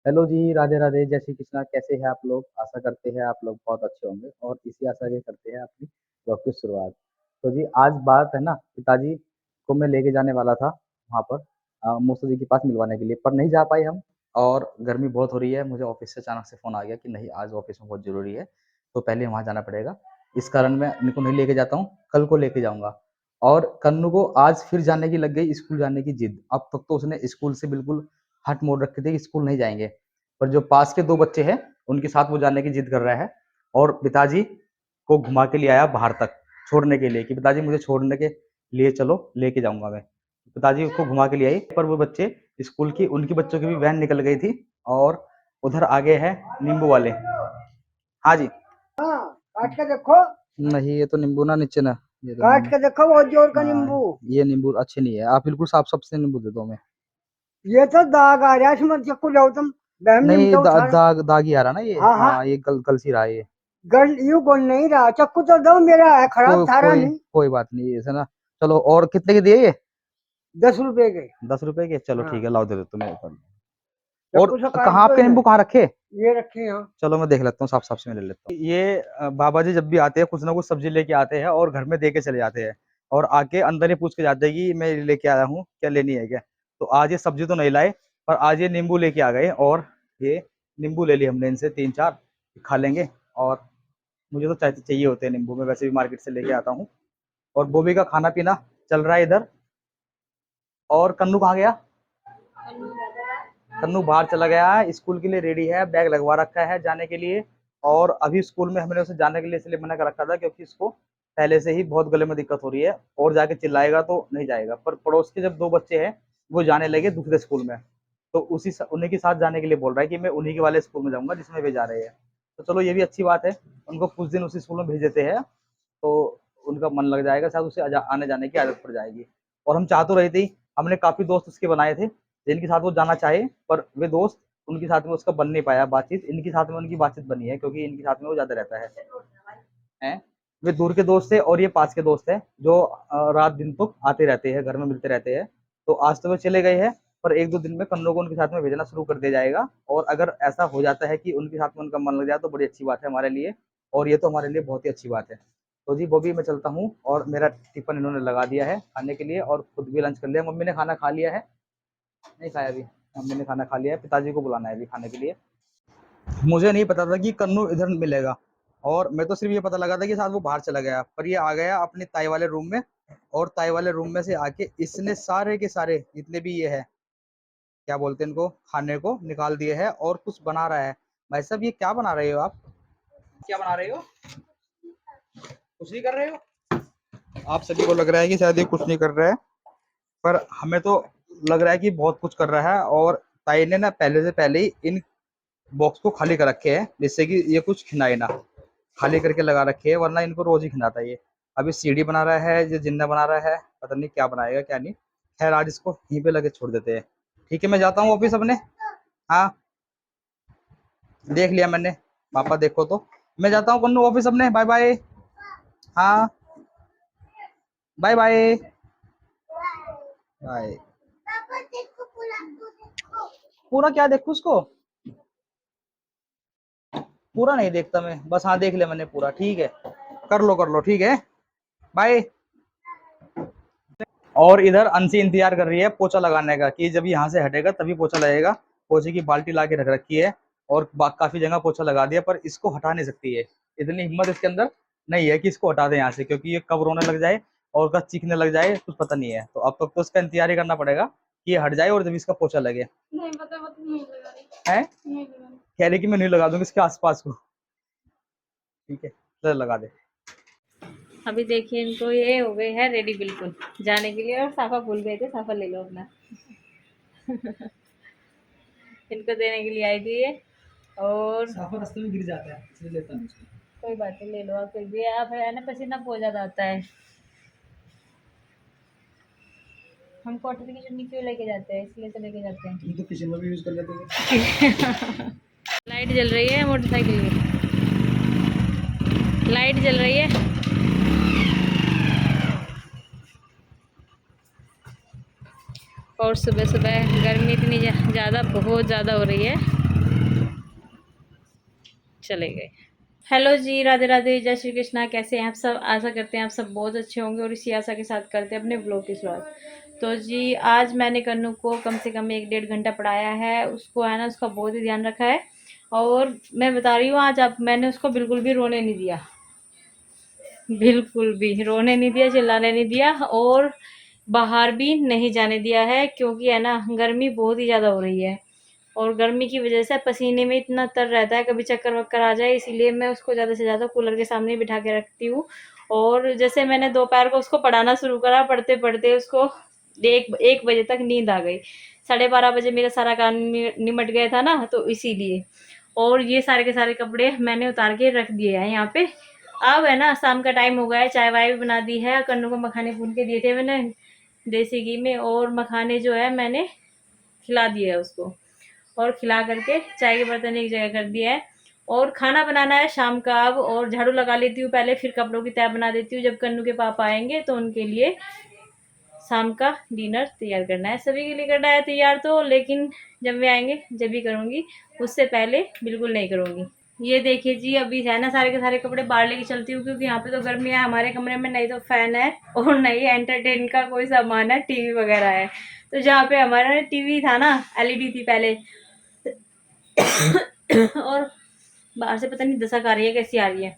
Hello जी, राधे राधे, जय श्री कृष्णा। कैसे हैं आप लोग? आशा करते हैं आप लोग बहुत अच्छे होंगे और इसी आशा के करते हैं अपनी ब्लॉग की शुरुआत। तो जी आज बात है ना, पिताजी को मैं लेके जाने वाला था वहाँ पर मूसा जी के पास मिलवाने के लिए, पर नहीं जा पाए हम। और गर्मी बहुत हो रही है, मुझे ऑफिस से अचानक से फ़ोन आ गया कि नहीं, आज ऑफिस में बहुत ज़रूरी है, तो पहले वहाँ जाना पड़ेगा। इस कारण मैं इनको नहीं लेके जाता हूँ, कल को लेके जाऊँगा। और कन्नू को आज फिर जाने की लग गई स्कूल जाने की जिद। अब तक तो उसने स्कूल से बिल्कुल हट मोड़ रखे थे कि स्कूल नहीं जाएंगे, पर जो पास के दो बच्चे हैं उनके साथ वो जाने की जिद कर रहा है। और पिताजी को घुमा के ले आया बाहर तक छोड़ने के लिए कि पिताजी मुझे छोड़ने के लिए चलो, लेके जाऊंगा मैं। पिताजी उसको घुमा के ले आई, पर वो बच्चे स्कूल की उनकी बच्चों की भी वैन निकल गई थी। और उधर आगे है नींबू वाले। हाँ जी। हाँ, काट के देखो। नहीं, ये तो नींबू ना नीचे ना, ये तो काट के देखो बहुत जोर का नींबू। ये नींबू अच्छे नहीं है। आप बिल्कुल साफ साफ से नींबू दे दो हमें। ये तो दाग आ रहा है इसमें, चक्कू जाओ तुम। बहम नहीं, निमटा उठा रहा। दाग ही आ रहा ना ये। हाँ हाँ। हाँ, ये कल सी रहा है ये। गल यू बोल नहीं रहा, चक्कू तो दो, मेरा है खराब, थारा कोई नहीं। कोई बात नहीं, ऐसा ना। चलो, और कितने के दिए ये? 10 रुपए के। 10 रुपए के? चलो हाँ, ठीक है, लाओ दे देता हूँ मैं। और चक्कू से काट कहाँ दो आपके इन्हें। नींबू कहाँ रखे? ये रखे यहाँ। चलो मैं देख लेता हूँ, साफ साफ से मैं ले लेता हूँ। ये बाबा जी जब भी आते हैं कुछ ना कुछ सब्जी लेके आते हैं और घर में दे के चले जाते हैं। और आके अंदर ही पूछ के जाते हैं कि मैं ये लेके आया हूँ, क्या लेनी है क्या। तो आज ये सब्जी तो नहीं लाए, पर आज ये नींबू लेके आ गए। और ये नींबू ले लिए हमने इनसे 3-4, खा लेंगे। और मुझे तो चाहिए होते हैं नींबू, मैं वैसे भी मार्केट से लेके आता हूँ। और बोबी का खाना पीना चल रहा है इधर। और कन्नू कहाँ गया? कन्नू बाहर चला गया है, स्कूल के लिए रेडी है, बैग लगवा रखा है जाने के लिए। और अभी स्कूल में हमने उसे जाने के लिए इसलिए मना कर रखा था क्योंकि इसको पहले से ही बहुत गले में दिक्कत हो रही है, और जाके चिल्लाएगा तो नहीं जाएगा। पर पड़ोस के जब दो बच्चे हैं वो जाने लगे दूसरे स्कूल में, तो उन्हीं के साथ जाने के लिए बोल रहा है कि मैं उन्हीं के वाले स्कूल में जाऊंगा जिसमें वे जा रहे हैं। तो चलो, ये भी अच्छी बात है। उनको कुछ दिन उसी स्कूल में भेज देते हैं, तो उनका मन लग जाएगा, शायद उसे आने जाने की आदत पड़ जाएगी। और हम चाह तो रहे थे, हमने काफ़ी दोस्त उसके बनाए थे जिनके साथ वो जाना चाहे, पर वे दोस्त उनके साथ में उसका बन नहीं पाया बातचीत। इनके साथ में उनकी बातचीत बनी है क्योंकि इनके साथ में वो ज़्यादा रहता है। वे दूर के दोस्त थे और ये पास के दोस्त हैं जो रात दिन तो आते रहते हैं, घर में मिलते रहते हैं। तो आज तो वे चले गए हैं, पर 1-2 दिन में कन्नू को उनके साथ में भेजना शुरू कर दिया जाएगा। और अगर ऐसा हो जाता है कि उनके साथ में उनका मन लग जाए तो बड़ी अच्छी बात है हमारे लिए। और ये तो हमारे लिए बहुत ही अच्छी बात है। तो जी बॉबी, मैं चलता हूँ। और मेरा टिफिन इन्होंने लगा दिया है खाने के लिए, और खुद भी लंच कर लिया। मम्मी ने खाना खा लिया है? नहीं खाया अभी। मम्मी ने खाना खा लिया है, पिताजी को बुलाना है अभी खाने के लिए। मुझे नहीं पता था कि कन्नू इधर मिलेगा, और मैं तो सिर्फ ये पता लगा था कि शायद वो बाहर चला गया, पर ये आ गया अपने ताई वाले रूम में। और ताई वाले रूम में से आके इसने सारे के सारे जितने भी ये है, क्या बोलते हैं इनको, खाने को निकाल दिए है और कुछ बना रहा है। भाई साहब, ये क्या बना रहे हो आप? क्या बना रहे हो? कुछ नहीं कर रहे हो? आप सभी को लग रहा है कि शायद ये कुछ नहीं कर रहा है, पर हमें तो लग रहा है कि बहुत कुछ कर रहा है। और ताई ने ना पहले से पहले ही इन बॉक्स को खाली कर रखे हैं, जिससे कि ये कुछ खिलाए ना। खाली करके लगा रखे है, वरना इनको रोज ही खिलाता है ये। अभी सीढ़ी बना रहा है, ये जिन्ना बना रहा है, पता नहीं क्या बनाएगा क्या नहीं। खैर, आज इसको यहीं पे लगे छोड़ देते हैं। ठीक है, मैं जाता हूँ ऑफिस अपने। हाँ, देख लिया मैंने। पापा देखो तो। मैं जाता हूँ कन्नू ऑफिस अपने। Bye bye. हाँ, बाय बाय। बाय। पूरा क्या देखूँ उसको? पूरा नहीं देखता मैं, बस हाँ देख लिया मैंने पूरा। ठीक है, कर लो, ठीक है। बाय। और इधर अंशी इंतजार कर रही है पोछा लगाने का, कि जब यहाँ से हटेगा तभी पोछा लगेगा। पोछे की बाल्टी ला के रख रखी है, और काफी जगह पोछा लगा दिया, पर इसको हटा नहीं सकती है। इतनी हिम्मत इसके अंदर नहीं है कि इसको हटा दे यहाँ से, क्योंकि ये कब रोने लग जाए और कब चीखने लग जाए कुछ पता नहीं है। तो अब तक तो इसका इंतजार ही करना पड़ेगा कि ये हट जाए और जब इसका पोछा लगे। नहीं पता, नहीं लगा रही है। कह रही कि मैं नहीं लगा दूंगी इसके आसपास को। ठीक है, चल लगा दे। अभी देखिए, इनको ये हो गए हैं रेडी बिल्कुल जाने के लिए, और साफा भूल गए थे, साफा ले लो अपना। इनको देने के लिए आई थी ये। और साफा रास्ते में गिर जाता है, इसलिए लेता हूँ। कोई बात नहीं, ले लो आप, फिर भी आप है ना, पसीना बहुत ज्यादा आता है। हम कॉटन की चटनी क्यों लेके जाते हैं, इसलिए तो लेके जाते हैं। तुम तो किचन में भी यूज कर लेते हो। लाइट जल रही है मोटरसाइकिल की, लाइट जल रही है। और सुबह सुबह गर्मी इतनी ज़्यादा, बहुत ज़्यादा हो रही है। चले गए। हेलो जी, राधे राधे, जय श्री कृष्णा। कैसे हैं आप सब? आशा करते हैं आप सब बहुत अच्छे होंगे और इसी आशा के साथ करते हैं अपने ब्लॉग की शुरुआत। तो जी आज मैंने कन्नू को कम से कम 1 डेढ़ घंटा पढ़ाया है। उसको है ना, उसका बहुत ही ध्यान रखा है। और मैं बता रही हूँ, आज आप मैंने उसको बिल्कुल भी रोने नहीं दिया, बिल्कुल भी रोने नहीं दिया, चिल्लाने नहीं दिया, और बाहर भी नहीं जाने दिया है, क्योंकि है ना गर्मी बहुत ही ज़्यादा हो रही है। और गर्मी की वजह से पसीने में इतना तर रहता है, कभी चक्कर वक्कर आ जाए, इसीलिए मैं उसको ज़्यादा से ज़्यादा कूलर के सामने ही बिठा के रखती हूँ। और जैसे मैंने दोपहर को उसको पढ़ाना शुरू करा, पढ़ते पढ़ते उसको 1 बजे तक नींद आ गई। 12:30 बजे मेरा सारा काम निमट गया था ना, तो इसीलिए। और ये सारे के सारे कपड़े मैंने उतार के रख दिए हैं यहाँ पे। अब है ना शाम का टाइम हो गया है, चाय वाय भी बना दी है। कन्नू को मखाने भून के दिए थे मैंने देसी घी में, और मखाने जो है मैंने खिला दिए है उसको। और खिला करके चाय के बर्तन एक जगह कर दिया है। और खाना बनाना है शाम का अब, और झाड़ू लगा लेती हूँ पहले, फिर कपड़ों की तय बना देती हूँ। जब कन्नू के पापा आएंगे तो उनके लिए शाम का डिनर तैयार करना है, सभी के लिए करना है तैयार तो, लेकिन जब वे आएंगे जब भी करूँगी, उससे पहले बिल्कुल नहीं करूँगी। ये देखिए जी, अभी है ना सारे के सारे कपड़े बाहर लेके चलती हूँ, क्योंकि यहाँ पे तो गर्मी है हमारे कमरे में, नहीं तो फैन है और नहीं एंटरटेन का कोई सामान है, टीवी वगैरह है। तो जहाँ पे हमारा टीवी था ना, एलईडी थी पहले, और बाहर से पता नहीं दशक आ रही है कैसी आ रही है।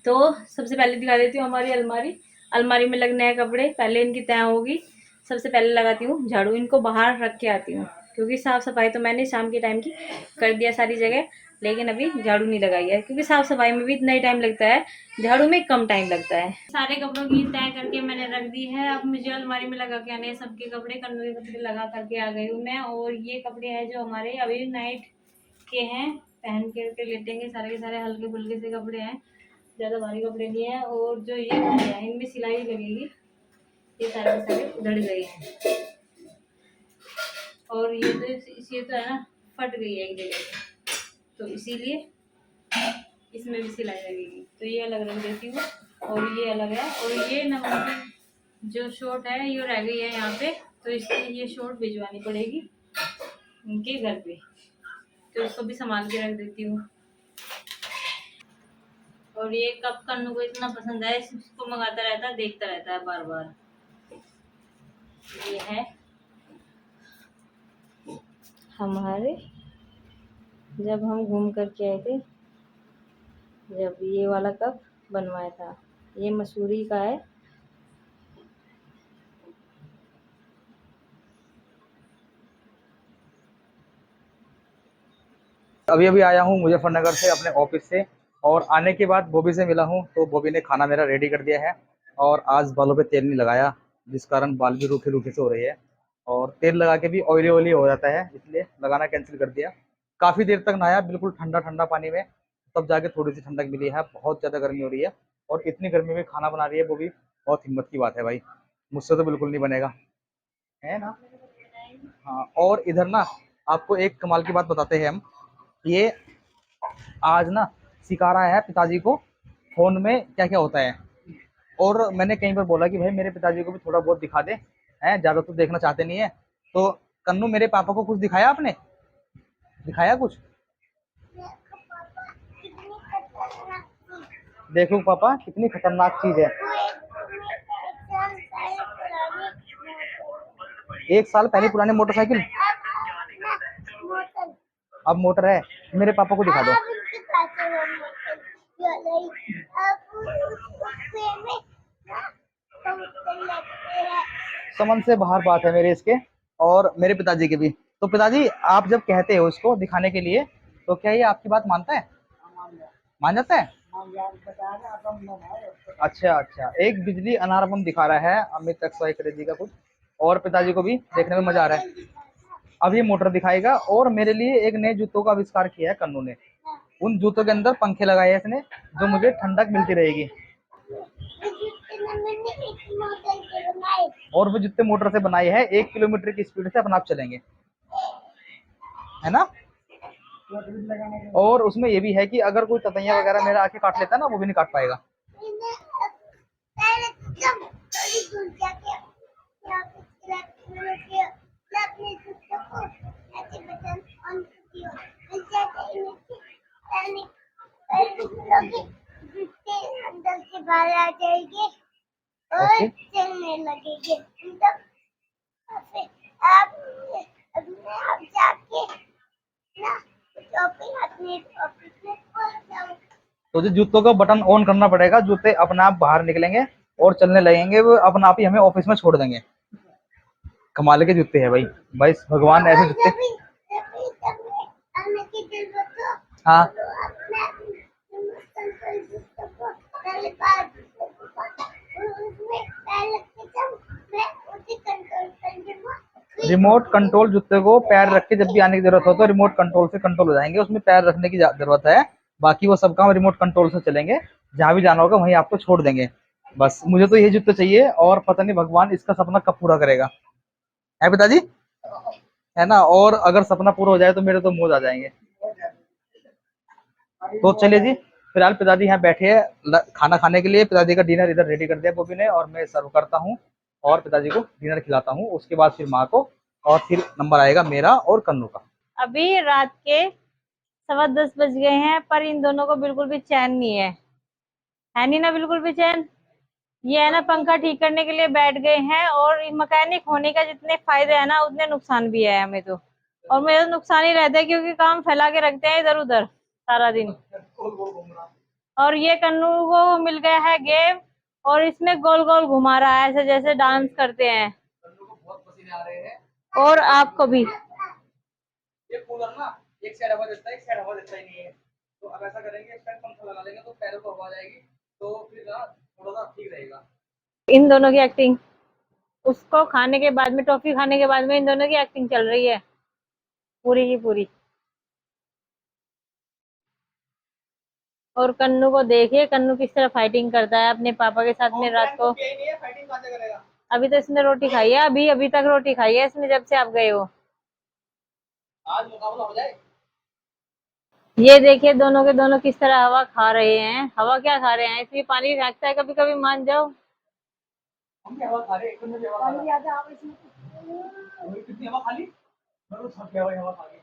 तो सबसे पहले दिखा देती हूँ हमारी अलमारी। अलमारी में लगने हैं कपड़े, पहले इनकी तय होगी। सबसे पहले लगाती हूँ झाड़ू, इनको बाहर रख के आती हूँ, क्योंकि साफ़ सफाई तो मैंने शाम के टाइम की कर दिया सारी जगह, लेकिन अभी झाड़ू नहीं लगाई है, क्योंकि साफ़ सफाई में भी इतना ही टाइम लगता है, झाड़ू में कम टाइम लगता है। सारे कपड़ों की तय करके मैंने रख दी है। अब मुझे अलमारी में लगा के आने हैं सबके कपड़े। कन्नू के कपड़े लगा करके आ गई हूँ मैं, और ये कपड़े हैं जो हमारे अभी नाइट के हैं, पहन के लेटेंगे। सारे के सारे हल्के फुल्के से कपड़े हैं, ज़्यादा भारी कपड़े नहीं है। और जो ये कपड़े हैं इनमें सिलाई लगेगी, ये सारे के सारे उधड़ गए हैं। और ये तो है ना फट गई है एक जगह से, तो इसीलिए इसमें भी सिलाई लगेगी। तो ये अलग रख देती हूँ, और ये अलग है। और ये ना उनकी जो शॉर्ट है ये रह गई है यहाँ पे, तो इसलिए ये शॉर्ट भिजवानी पड़ेगी उनके घर पे, तो इसको भी संभाल के रख देती हूँ। और ये कप कन्नू को इतना पसंद है, इसको मंगाता रहता है, देखता रहता है बार बार। ये है हमारे, जब हम घूम कर के आए थे, जब ये वाला कप बनवाया था, ये मसूरी का है। अभी अभी आया हूँ मुजफ्फरनगर से अपने ऑफिस से, और आने के बाद बॉबी से मिला हूँ, तो बॉबी ने खाना मेरा रेडी कर दिया है। और आज बालों पे तेल नहीं लगाया, जिस कारण बाल भी रूखे रूखे से हो रहे हैं, और तेल लगा के भी ऑयली ऑयली हो जाता है, इसलिए लगाना कैंसिल कर दिया। काफ़ी देर तक नहाया बिल्कुल ठंडा ठंडा पानी में, तब जाके थोड़ी सी ठंडक मिली है। बहुत ज़्यादा गर्मी हो रही है, और इतनी गर्मी में खाना बना रही है वो भी, बहुत हिम्मत की बात है भाई, मुझसे तो बिल्कुल नहीं बनेगा, है ना। हाँ, और इधर ना आपको एक कमाल की बात बताते हैं हम। ये आज ना सिखा रहा है पिताजी को फ़ोन में क्या-क्या होता है, और मैंने कहीं पर बोला कि भाई मेरे पिताजी को भी थोड़ा बहुत दिखा दे, हैं ज़्यादा तो देखना चाहते नहीं है। तो कन्नू मेरे पापा को कुछ दिखाया आपने? दिखाया कुछ? देखो पापा कितनी खतरनाक चीज़ है। 1 साल पहले पुरानी मोटरसाइकिल, अब मोटर है। मेरे पापा को दिखा दो। समझ से बाहर बात है मेरे इसके, और मेरे पिताजी की भी। तो पिताजी आप जब कहते हो इसको दिखाने के लिए, तो क्या ये आपकी बात मानता है? मान जाता है? अच्छा अच्छा, एक बिजली अनार बम दिखा रहा है अमित अक्सर जी का कुछ, और पिताजी को भी देखने में मजा आ रहा है। अब ये मोटर दिखाएगा, और मेरे लिए एक नए जूतों का आविष्कार किया है कन्नू ने। उन जूतों के अंदर पंखे लगाए हैं इसने, जो मुझे ठंडक मिलती रहेगी। और वो जितने मोटर से बनाए हैं 1 किलोमीटर की स्पीड से अपना आप चलेंगे, है ना। और उसमें ये भी है कि अगर कोई ततैया वगैरह मेरा आके काट लेता है ना, वो भी नहीं काट पाएगा। बाहर आ जाएंगे और ओके चलने लगेंगे। तब फिर आप आप जाके ना शॉपिंग अपने ऑफिस में पहुंच जाओ। तो जी जूतों का बटन ऑन करना पड़ेगा, जूते अपने आप बाहर निकलेंगे और चलने लगेंगे, वो अपने आप ही हमें ऑफिस में छोड़ देंगे। कमाल के जूते हैं भाई, भाई भगवान ऐसे और जूते। जब आने की जरूरत हो हाँ तो अपना रिमोट कंट्रोल सिस्टम को पहले बाहर उसमें पैर रख के जब मैं उसे कंट्रोल कर दूंगा। रिमोट कंट्रोल जूते को पैर रख के जब भी आने की जरूरत हो तो रिमोट कंट्रोल से कंट्रोल हो जाएंगे, उसमें पैर रखने की जरूरत है। बाकी वो सब काम रिमोट कंट्रोल से चलेंगे, जहां भी जाना होगा वहीं आपको छोड़ देंगे। बस मुझे तो ये जूते चाहिए, और पता नहीं भगवान इसका सपना कब पूरा करेगा, है पिताजी, है ना। और अगर सपना पूरा हो जाए तो मेरे तो मौज आ जाएंगे। तो चलिए जी, फिलहाल पिताजी यहाँ बैठे हैं खाना खाने के लिए। पिताजी का डिनर इधर रेडी कर दिया बॉबी ने, और मैं सर्व करता हूँ और पिताजी को डिनर खिलाता हूँ। उसके बाद फिर माँ को, और फिर नंबर आएगा मेरा और कन्नू का। अभी रात के 10:15 बज गए हैं, पर इन दोनों को बिल्कुल भी चैन नहीं है नहीं ना, बिल्कुल भी चैन। ये है ना पंखा ठीक करने के लिए बैठ गए हैं, और मैकेनिक होने का जितने फायदे हैं ना उतने नुकसान भी है हमें तो। और मेरा तो नुकसान ही रहता है, क्योंकि काम फैला के रखते हैं इधर उधर सारा दिन। और ये कन्नू को मिल गया है गेम, और इसमें गोल गोल घुमा रहा है ऐसे जैसे डांस करते हैं। कन्नू को बहुत पसीने आ रहे हैं। और आपको भी। ये कूलर ना एक साइड हवा देता है, एक साइड हवा देता ही नहीं है। तो अब ऐसा करेंगे, एक साइड पंखा लगा लेंगे तो पैरों को हवा जाएगी, तो फिर ना थोड़ा सा ठीक रहेगा। इन दोनों की एक्टिंग, उसको खाने के बाद में, टॉफी खाने के बाद में इन दोनों की एक्टिंग चल रही है पूरी की पूरी। और कन्नू को देखिए, कन्नू किस तरह फाइटिंग करता है अपने पापा के साथ में रात को। फाइटिंग कहाँ से करेगा? अभी तो इसने रोटी खाई है, अभी अभी तक रोटी खाई है इसने जब से आप गए हो। आज मुकाबला हो जाए। ये देखिए दोनों के दोनों किस तरह हवा खा रहे हैं। हवा क्या खा रहे हैं, इसलिए पानी भी फेंकता है कभी कभी, मान जाओ। हम क्या हवा खा रहे हैं, कन्नू भी हवा खा रहा है। कितनी हवा खा ली, मैं तो थक गया भाई हवा खा के।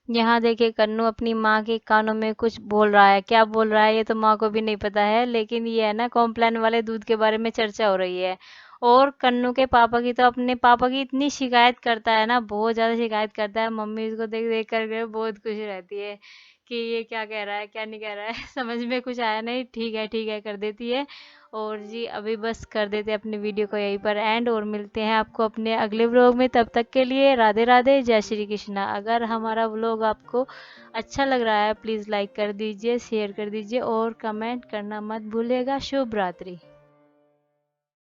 यहाँ देखिए कन्नू अपनी माँ के कानों में कुछ बोल रहा है, क्या बोल रहा है ये तो माँ को भी नहीं पता है, लेकिन ये है ना कॉम्प्लान वाले दूध के बारे में चर्चा हो रही है। और कन्नू के पापा की तो अपने पापा की इतनी शिकायत करता है ना, बहुत ज्यादा शिकायत करता है। मम्मी इसको देख देख कर बहुत खुश रहती है कि ये क्या कह रहा है क्या नहीं कह रहा है। समझ में कुछ आया नहीं, ठीक है कर देती है। और जी अभी बस कर देते हैं अपनी वीडियो को यहीं पर एंड, और मिलते हैं आपको अपने अगले व्लॉग में। तब तक के लिए राधे राधे, जय श्री कृष्णा। अगर हमारा व्लॉग आपको अच्छा लग रहा है प्लीज़ लाइक कर दीजिए, शेयर कर दीजिए, और कमेंट करना मत भूलिएगा। शुभ रात्रि।